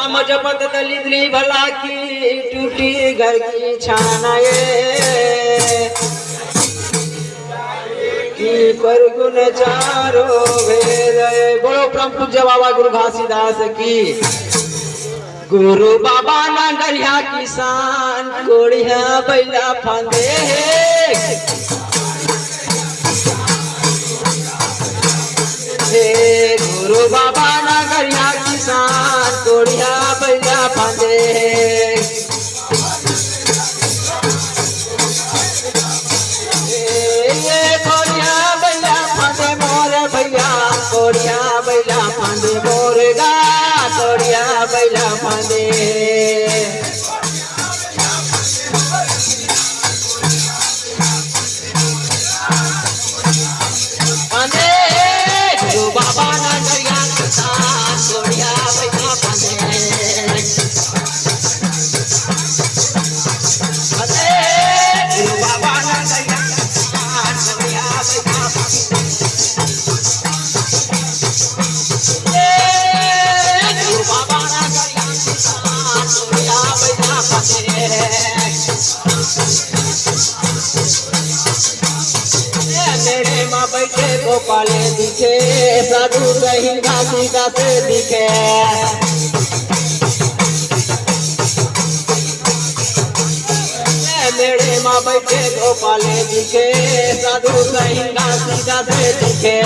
नाम जपत दलिद्री भला की टूटी घर की छानाए की पर गुण चारो भेद। बोलो परम पूज्य बाबा गुरु घासीदास की। गुरु बाबा नांगरिया किसान कोड़िया बैला फांदे हे गुरु बाबा नांगरिया किसान कोड़िया बैला फांदे ये कोड़िया बैला फांदे मोरे भैया कोड़िया बैला फांदे मोरेगा कोड़िया बैला फांदे फांदे गुरु बाबा नांगरिया किसान कोड़िया बैला फांदे फांदे गुरु बाबा नांगरिया किसान कोड़िया बैला फांदे गुरु बाबा नांगरिया किसान कोड़िया बैला फांदे मेरे माँ बैठे गोपाले दिखे साधु रही घासी गाते दिखे मेरे माँ बैठे गोपाले दिखे साधु रही घासी गाते दिखे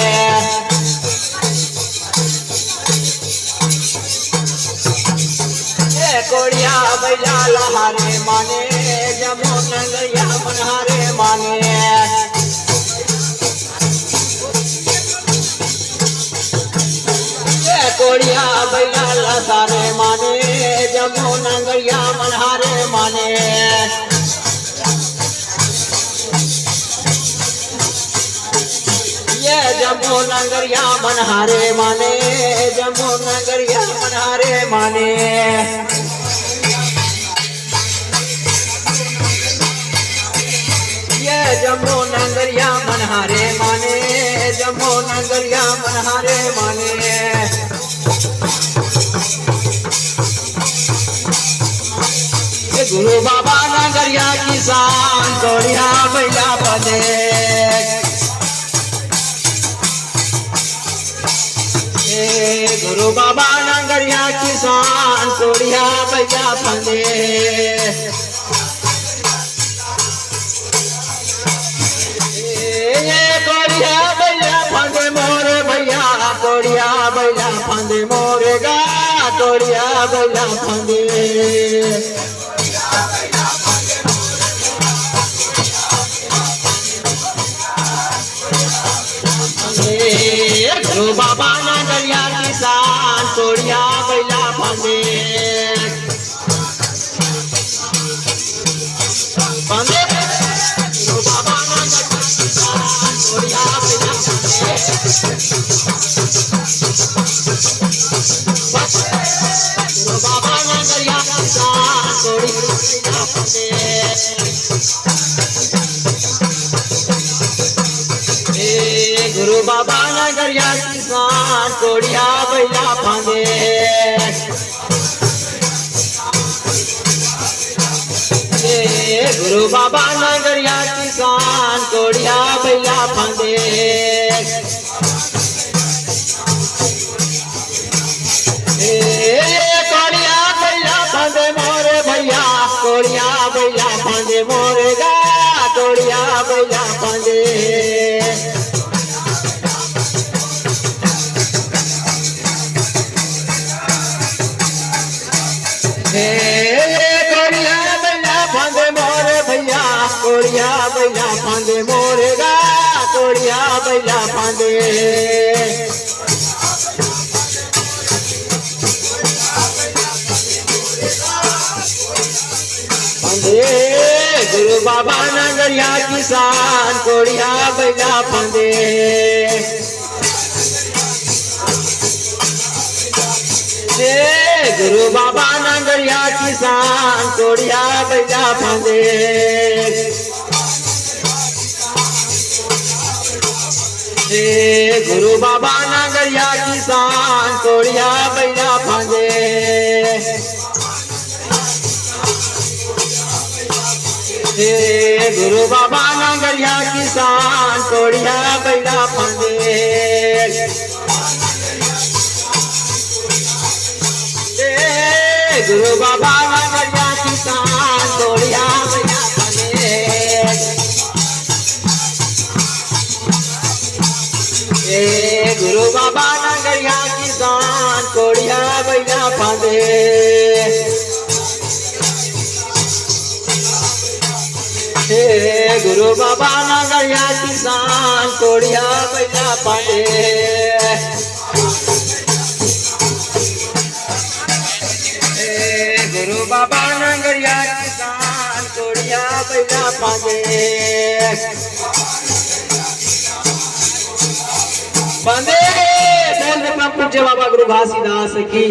कोड़िया बैला लहारे माने जमो नंगरिया मनहारे माने कोड़िया बैला लसारे माने जमो नंगरिया मनहारे माने ये जमो नंगरिया मनहारे माने जमो नंगरिया मनहारे माने ये जमो नंगरिया मनहारे माने जमो नंगरिया मनहारे माने गुरु बाबा नांगरिया किसान कोड़िया बैला फांदे गुरु बाबा नांगरिया किसान कोड़िया बैला फांदे कोड़िया बैला फांदे मोरे भैया कोड़िया बैला फांदे मोरे गा कोड़िया बैला फांदे गुरु बाबा नांगरिया किसान कोड़िया बैला फांदे फांदे गुरु बाबा नांगरिया किसान कोड़िया बैला फांदे गुरु बाबा नांगरिया किसान कोड़िया बैला फांदे गुरु बाबा नांगरिया किसान कोड़िया बैला फांदे गुरु बाबा नांगरिया किसान कोड़िया बैला फांदे कोड़िया बैला फांदे मोरे भैया कोड़िया बैला फांदे मोरे गा कोड़िया बैला फांदे कोड़िया बैला फांदे मोरे भैया कोड़िया बैला फांदे मोरे गा कोड़िया बैला फांदे गुरु बाबा नांगरिया किसान कोड़िया बैला फांदे गुरु बाबा नांगरिया किसान कोड़िया बैला फांदे हे गुरु बाबा नगरिया किसान कोड़िया बैला फांदे हे गुरु बाबा नगरिया किसान कोड़िया बैला फांदे हे गुरु बाबा नगरिया किसान कोड़िया बैला फांदे हे गुरु बाबा नगरिया किसान कोड़िया बैला फांदे हे गुरु बाबा नगरिया किसान कोड़िया बैला फांदे हे गुरु बाबा नगरिया किसान कोड़िया बैला फांदे बंदे बोल पूज्य बाबा गुरु घासीदास की